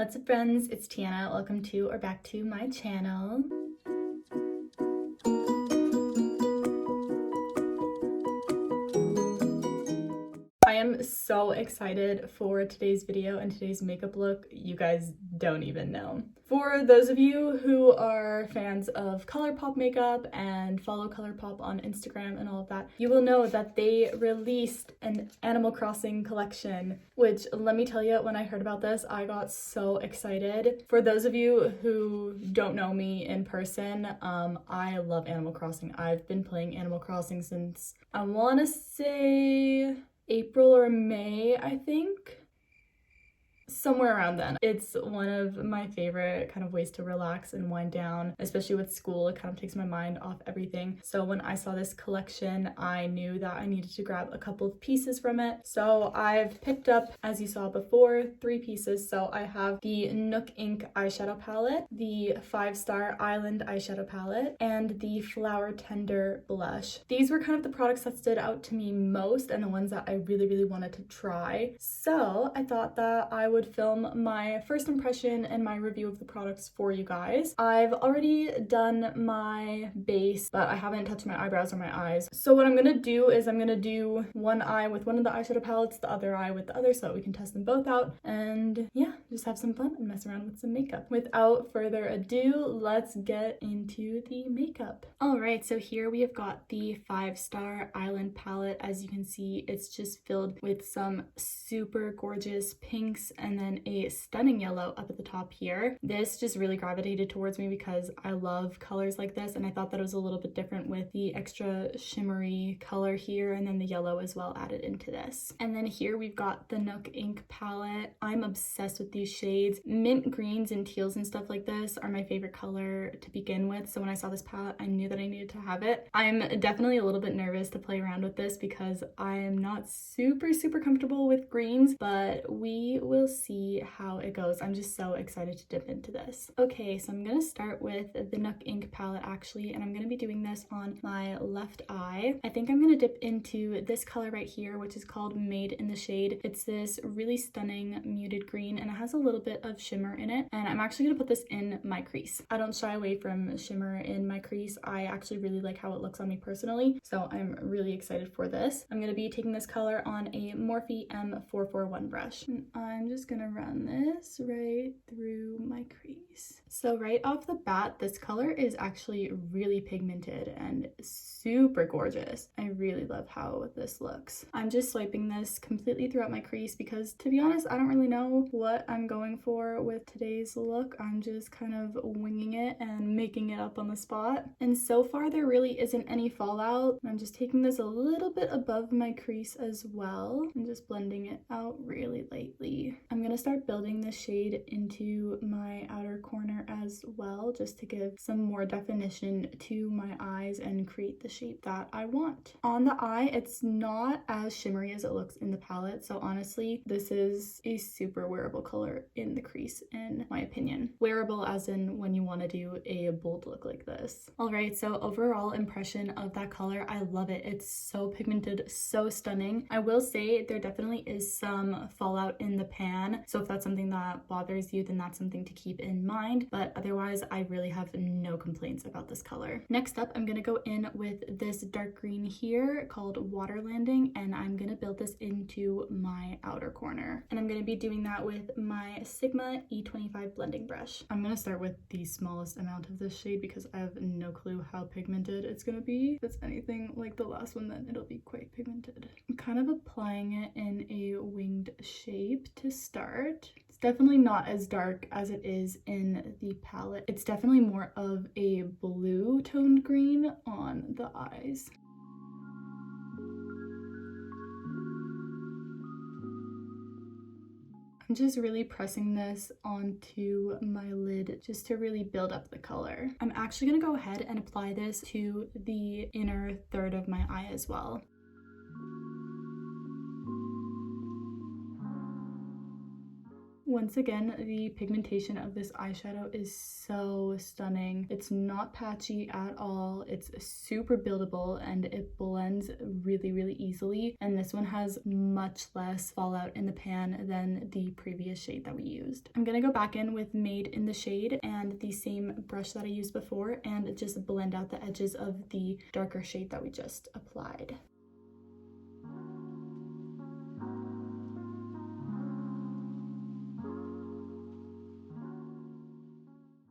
What's up friends, it's Tiana. Welcome to or back to my channel. I am so excited for today's video and today's makeup look. You guys don't even know. For those of you who are fans of ColourPop makeup and follow ColourPop on Instagram and all of that, you will know that they released an Animal Crossing collection, which let me tell you, when I heard about this, I got so excited. For those of you who don't know me in person, I love Animal Crossing. I've been playing Animal Crossing since, I want to say April or May, I think. Somewhere around then. It's one of my favorite kind of ways to relax and wind down, especially with school. It kind of takes my mind off everything. So when I saw this collection, I knew that I needed to grab a couple of pieces from it. So I've picked up, as you saw before, 3 pieces. So I have the Nook Ink eyeshadow palette, the 5-Star Island eyeshadow palette, and the Flower Tender blush. These were kind of the products that stood out to me most and the ones that I really wanted to try. So I thought that I would film my first impression and my review of the products for you guys. I've already done my base, but I haven't touched my eyebrows or my eyes. So what I'm gonna do is I'm gonna do one eye with one of the eyeshadow palettes, the other eye with the other, so that we can test them both out and yeah, just have some fun and mess around with some makeup. Without further ado, let's get into the makeup. All right, so here we have got the 5-Star Island palette. As you can see, it's just filled with some super gorgeous pinks and then a stunning yellow up at the top here. This just really gravitated towards me because I love colors like this, and I thought that it was a little bit different with the extra shimmery color here and then the yellow as well added into this. And then here we've got the Nook Ink palette. I'm obsessed with these shades. Mint greens and teals and stuff like this are my favorite color to begin with, so when I saw this palette, I knew that I needed to have it. I'm definitely a little bit nervous to play around with this because I am not super comfortable with greens, but we will see how it goes. I'm just so excited to dip into this. Okay, so I'm gonna start with the Nook Ink palette actually, and I'm gonna be doing this on my left eye. I think I'm gonna dip into this color right here, which is called Made in the Shade. It's this really stunning muted green and it has a little bit of shimmer in it, and I'm actually gonna put this in my crease. I don't shy away from shimmer in my crease. I actually really like how it looks on me personally, so I'm really excited for this. I'm gonna be taking this color on a Morphe M441 brush. And I'm just gonna run this right through my crease. So right off the bat, this color is actually really pigmented and super gorgeous. I really love how this looks. I'm just swiping this completely throughout my crease because, to be honest, I don't really know what I'm going for with today's look. I'm just kind of winging it and making it up on the spot. And so far there really isn't any fallout. I'm just taking this a little bit above my crease as well and just blending it out really lightly. I'm gonna start building this shade into my outer corner as well, just to give some more definition to my eyes and create the shape that I want. On the eye, it's not as shimmery as it looks in the palette, so honestly, this is a super wearable color in the crease, in my opinion. Wearable as in when you want to do a bold look like this. Alright, so overall impression of that color, I love it. It's so pigmented, so stunning. I will say there definitely is some fallout in the pan, so if that's something that bothers you, then that's something to keep in mind, but otherwise I really have no complaints about this color. Next up, I'm gonna go in with this dark green here called Water Landing, and I'm gonna build this into my outer corner, and I'm gonna be doing that with my Sigma E25 blending brush. I'm gonna start with the smallest amount of this shade because I have no clue how pigmented it's gonna be. If it's anything like the last one, then it'll be quite pigmented. I'm kind of applying it in a winged shape to start. It's definitely not as dark as it is in the palette. It's definitely more of a blue toned green on the eyes. I'm just really pressing this onto my lid just to really build up the color. I'm actually gonna go ahead and apply this to the inner third of my eye as well. Once again, the pigmentation of this eyeshadow is so stunning. It's not patchy at all. It's super buildable and it blends really, really easily. And this one has much less fallout in the pan than the previous shade that we used. I'm gonna go back in with Made in the Shade and the same brush that I used before and just blend out the edges of the darker shade that we just applied.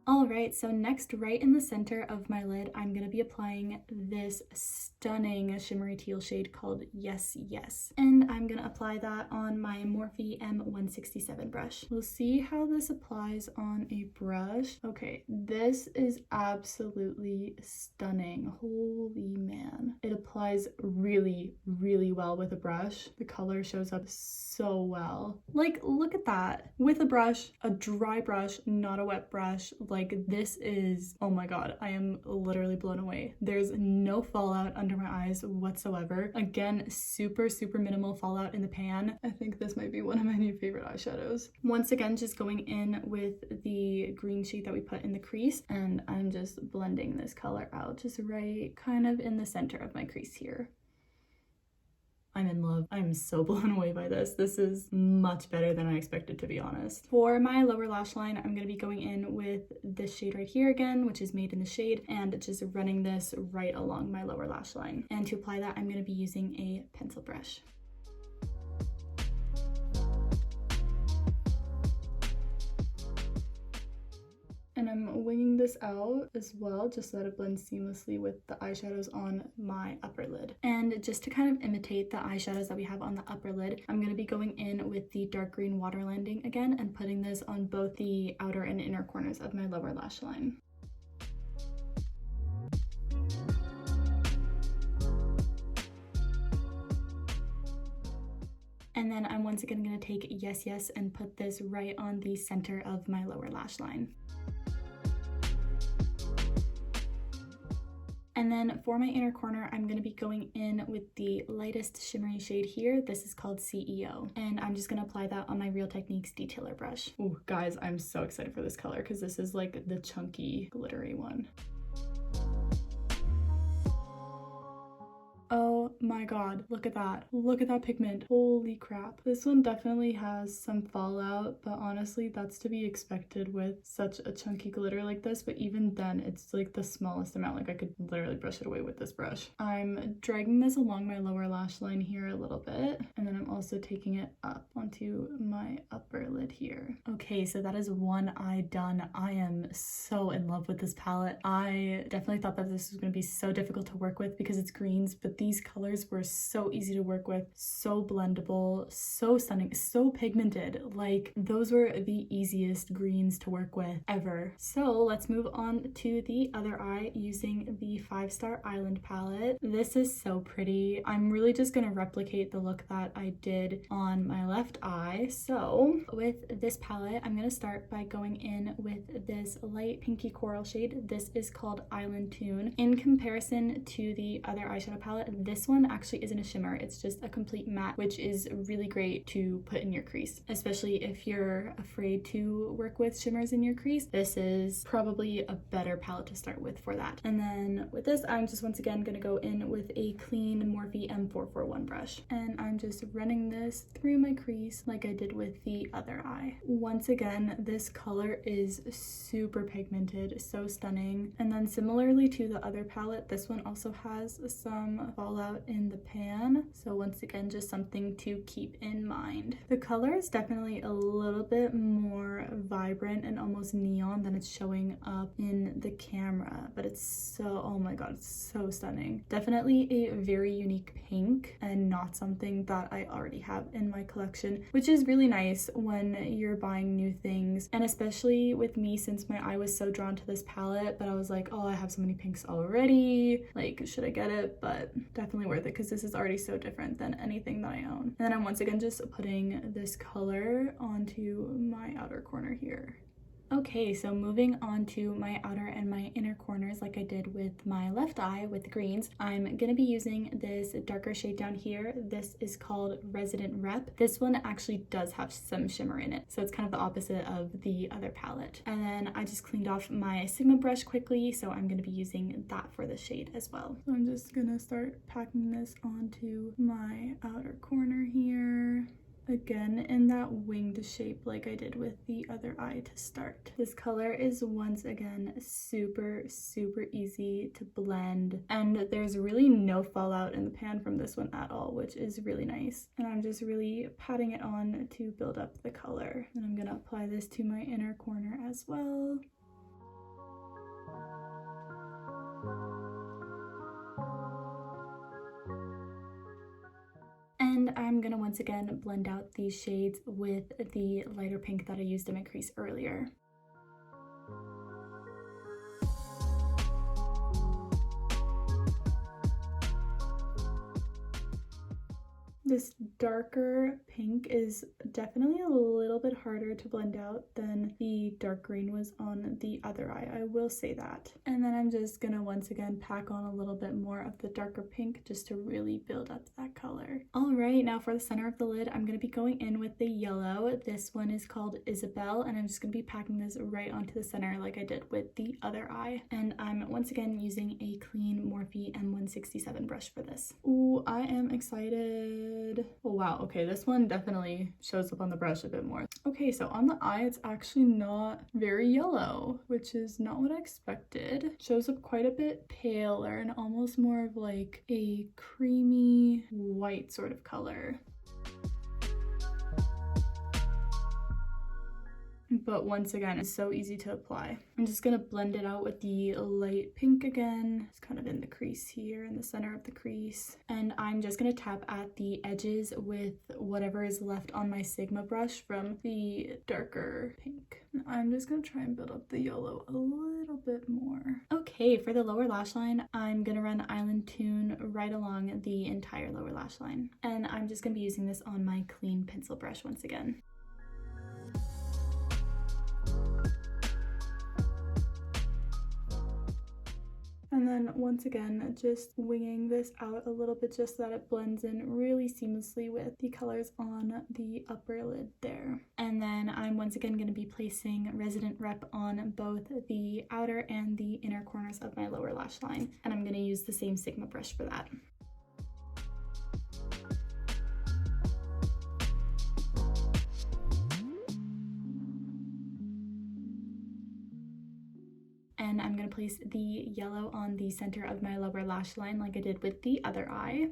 Alright, so next, right in the center of my lid, I'm going to be applying this stunning shimmery teal shade called Yes Yes. And I'm going to apply that on my Morphe M167 brush. We'll see how this applies on a brush. Okay, this is absolutely stunning. Holy man. It applies really, really well with a brush. The color shows up so well. Like, look at that. With a brush, a dry brush, not a wet brush. Like, this is, oh my god, I am literally blown away. There's no fallout under my eyes whatsoever. Again, super, super minimal fallout in the pan. I think this might be one of my new favorite eyeshadows. Once again, just going in with the green shade that we put in the crease, and I'm just blending this color out, just right kind of in the center of my crease here. I'm in love. I'm so blown away by this. This is much better than I expected, to be honest. For my lower lash line, I'm going to be going in with this shade right here again, which is Made in the Shade, and just running this right along my lower lash line. And to apply that, I'm going to be using a pencil brush. And I'm winging this out as well, just so that it blends seamlessly with the eyeshadows on my upper lid. And just to kind of imitate the eyeshadows that we have on the upper lid, I'm going to be going in with the dark green Water Landing again and putting this on both the outer and inner corners of my lower lash line. And then I'm once again going to take Yes Yes and put this right on the center of my lower lash line. And then for my inner corner, I'm going to be going in with the lightest shimmery shade here. This is called CEO. And I'm just going to apply that on my Real Techniques detailer brush. Oh, guys, I'm so excited for this color because this is like the chunky, glittery one. Oh my god, look at that. Look at that pigment. Holy crap. This one definitely has some fallout, but honestly, that's to be expected with such a chunky glitter like this. But even then, it's like the smallest amount. Like, I could literally brush it away with this brush. I'm dragging this along my lower lash line here a little bit, and then I'm also taking it up onto my upper lid here. Okay, so that is one eye done. I am so in love with this palette. I definitely thought that this was going to be so difficult to work with because it's greens, but these colors were so easy to work with, so blendable, so stunning, so pigmented. Like, those were the easiest greens to work with ever. So let's move on to the other eye using the 5 Star Island palette. This is so pretty. I'm really just gonna replicate the look that I did on my left eye. So with this palette, I'm gonna start by going in with this light pinky coral shade. This is called Island Tune. In comparison to the other eyeshadow palette, this one actually isn't a shimmer, it's just a complete matte, which is really great to put in your crease, especially if you're afraid to work with shimmers in your crease. This is probably a better palette to start with for that. And then with this, I'm just once again going to go in with a clean Morphe M441 brush, and I'm just running this through my crease like I did with the other eye. Once again, this color is super pigmented, so stunning. And then similarly to the other palette, this one also has some fallout in the pan, so once again, just something to keep in mind. The color is definitely a little bit more vibrant and almost neon than it's showing up in the camera, but it's so, oh my god, it's so stunning. Definitely a very unique pink and not something that I already have in my collection, which is really nice when you're buying new things. And especially with me, since my eye was so drawn to this palette, but I was like, oh, I have so many pinks already, like, should I get it? But definitely worth it because this is already so different than anything that I own. And then I'm once again just putting this color onto my outer corner here. Okay, so moving on to my outer and my inner corners like I did with my left eye with the greens, I'm gonna be using this darker shade down here. This is called Resident Rep. This one actually does have some shimmer in it, so it's kind of the opposite of the other palette. And then I just cleaned off my Sigma brush quickly, so I'm gonna be using that for the shade as well. So I'm just gonna start packing this onto my outer corner here. Again, in that winged shape like I did with the other eye to start. This color is once again super easy to blend, and there's really no fallout in the pan from this one at all, which is really nice. And I'm just really patting it on to build up the color. And I'm gonna apply this to my inner corner as well. And I'm gonna once again blend out these shades with the lighter pink that I used in my crease earlier. This darker pink is definitely a little bit harder to blend out than the dark green was on the other eye, I will say that. And then I'm just gonna once again pack on a little bit more of the darker pink just to really build up that color. All right, now for the center of the lid, I'm gonna be going in with the yellow. This one is called Isabel, and I'm just gonna be packing this right onto the center like I did with the other eye. And I'm once again using a clean Morphe M167 brush for this. Ooh, I am excited. Oh wow, okay, this one definitely shows up on the brush a bit more. Okay, so on the eye, it's actually not very yellow, which is not what I expected. It shows up quite a bit paler and almost more of like a creamy white sort of color. But once again, it's so easy to apply. I'm just gonna blend it out with the light pink again. It's kind of in the crease here, in the center of the crease. And I'm just gonna tap at the edges with whatever is left on my Sigma brush from the darker pink. And I'm just gonna try and build up the yellow a little bit more. Okay, for the lower lash line, I'm gonna run Island Tune right along the entire lower lash line. And I'm just gonna be using this on my clean pencil brush once again. And then once again, just winging this out a little bit just so that it blends in really seamlessly with the colors on the upper lid there. And then I'm once again going to be placing Resident Rep on both the outer and the inner corners of my lower lash line. And I'm going to use the same Sigma brush for that. And I'm going to place the yellow on the center of my lower lash line like I did with the other eye.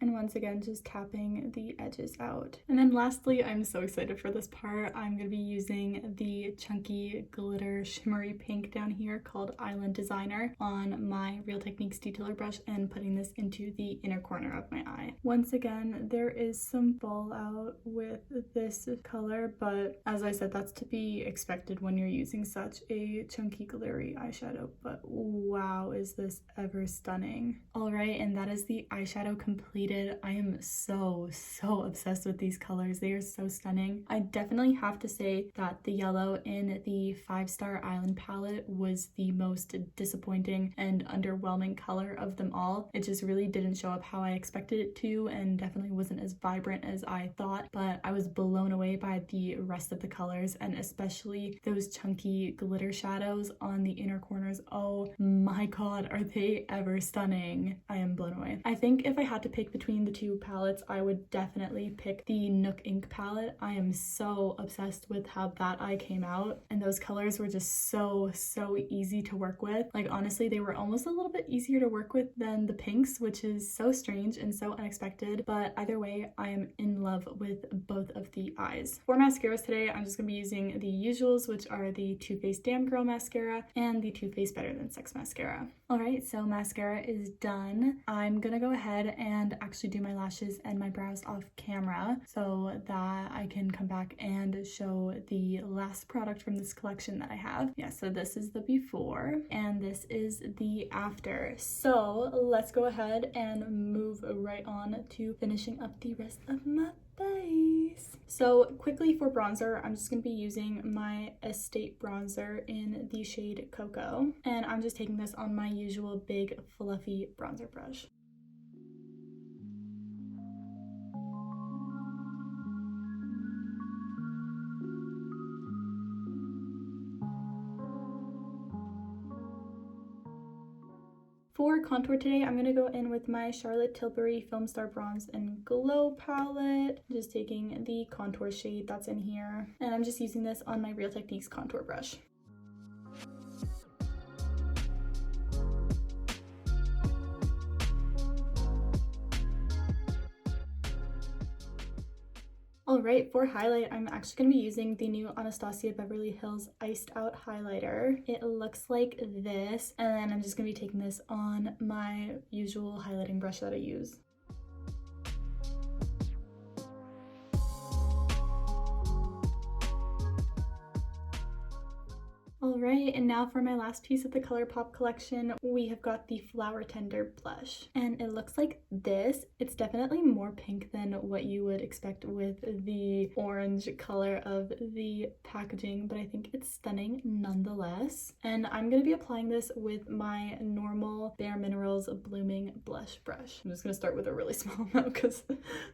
And once again, just tapping the edges out. And then lastly, I'm so excited for this part. I'm going to be using the chunky glitter shimmery pink down here called Island Designer on my Real Techniques detailer brush and putting this into the inner corner of my eye. Once again, there is some fallout with this color, but as I said, that's to be expected when you're using such a chunky glittery eyeshadow. But wow, is this ever stunning. All right, and that is the eyeshadow completed. I am so obsessed with these colors. They are so stunning. I definitely have to say that the yellow in the 5-Star Island palette was the most disappointing and underwhelming color of them all. It just really didn't show up how I expected it to and definitely wasn't as vibrant as I thought, but I was blown away by the rest of the colors and especially those chunky glitter shadows on the inner corners. Oh my god, are they ever stunning. I am blown away. I think if I had to pick between the two palettes, I would definitely pick the Nook Ink palette. I am so obsessed with how that eye came out, and those colors were just so easy to work with. Like honestly, they were almost a little bit easier to work with than the pinks, which is so strange and so unexpected, but either way, I am in love with both of the eyes. For mascaras today, I'm just gonna be using the usuals, which are the Too Faced Damn Girl mascara and the Too Faced Better Than Sex mascara. Alright, so mascara is done. I'm gonna go ahead and actually do my lashes and my brows off camera so that I can come back and show the last product from this collection that I have. Yeah, so this is the before and this is the after. So let's go ahead and move right on to finishing up the rest of my face. So quickly for bronzer, I'm just going to be using my Estate bronzer in the shade Cocoa. And I'm just taking this on my usual big fluffy bronzer brush. For contour today, I'm going to go in with my Charlotte Tilbury Film Star Bronze and Glow palette. I'm just taking the contour shade that's in here, and I'm just using this on my Real Techniques contour brush. Alright, for highlight, I'm actually going to be using the new Anastasia Beverly Hills Iced Out Highlighter. It looks like this, and then I'm just going to be taking this on my usual highlighting brush that I use. Alright, and now for my last piece of the ColourPop collection, we have got the Flower Tender blush. And it looks like this. It's definitely more pink than what you would expect with the orange color of the packaging, but I think it's stunning nonetheless. And I'm going to be applying this with my normal Bare Minerals Blooming blush brush. I'm just going to start with a really small amount because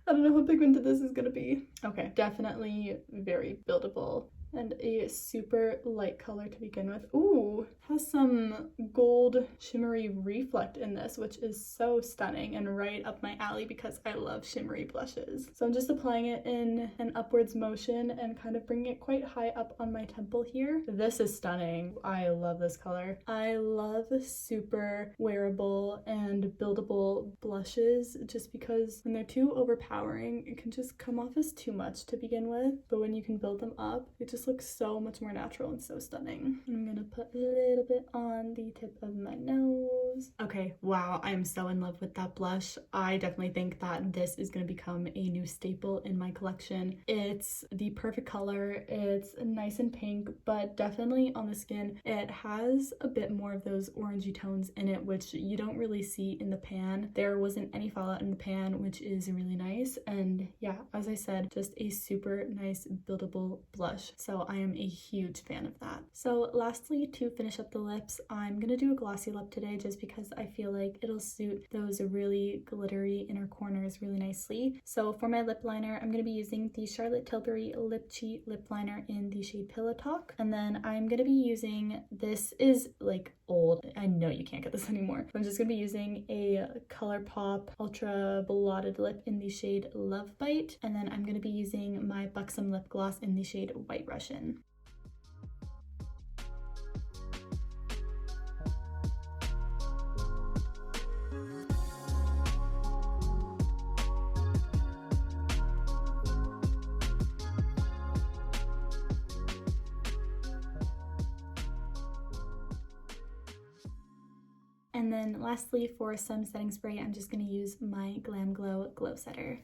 I don't know how pigmented this is going to be. Okay, definitely very buildable. And a super light color to begin with. Ooh, has some gold shimmery reflect in this, which is so stunning and right up my alley because I love shimmery blushes. So I'm just applying it in an upwards motion and kind of bringing it quite high up on my temple here. This is stunning. I love this color. I love super wearable and buildable blushes just because when they're too overpowering, it can just come off as too much to begin with. But when you can build them up, it just looks so much more natural and so stunning. I'm gonna put a little bit on the tip of my nose. Okay, wow, I am so in love with that blush. I definitely think that this is gonna become a new staple in my collection. It's the perfect color. It's nice and pink, but definitely on the skin, it has a bit more of those orangey tones in it, which you don't really see in the pan. There wasn't any fallout in the pan, which is really nice. And yeah, as I said, just a super nice buildable blush. So I am a huge fan of that. So lastly, to finish up the lips, I'm gonna do a glossy lip today just because I feel like it'll suit those really glittery inner corners really nicely. So for my lip liner, I'm gonna be using the Charlotte Tilbury Lip Cheat lip liner in the shade Pillow Talk. And then I'm gonna be using, this is like old, I know you can't get this anymore. I'm just gonna be using a ColourPop Ultra Blotted Lip in the shade Love Bite. And then I'm gonna be using my Buxom Lip Gloss in the shade White Russian. And then lastly, for some setting spray, I'm just going to use my Glam Glow Glow Setter.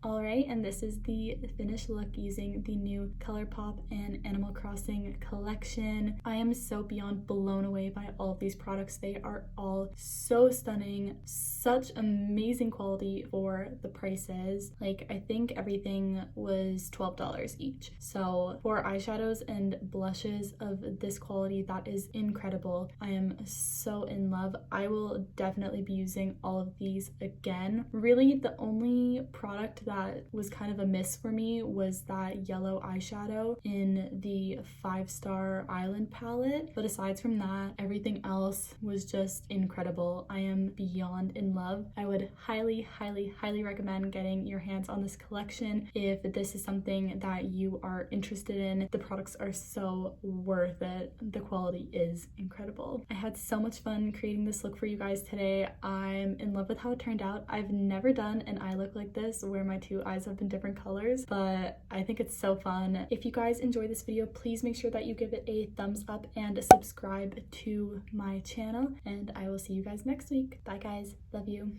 Alright, and this is the finished look using the new ColourPop and Animal Crossing collection. I am so beyond blown away by all of these products. They are all so stunning, such amazing quality for the prices. Like, I think everything was $12 each. So for eyeshadows and blushes of this quality, that is incredible. I am so in love. I will definitely be using all of these again. Really, the only product that was kind of a miss for me was that yellow eyeshadow in the 5-Star Island palette. But aside from that, everything else was just incredible. I am beyond in love. I would highly, highly, highly recommend getting your hands on this collection if this is something that you are interested in. The products are so worth it. The quality is incredible. I had so much fun creating this look for you guys today. I'm in love with how it turned out. I've never done an eye look like this where my two eyes have been different colors, but I think it's so fun. If you guys enjoyed this video, please make sure that you give it a thumbs up and subscribe to my channel, and I will see you guys next week. Bye guys, love you.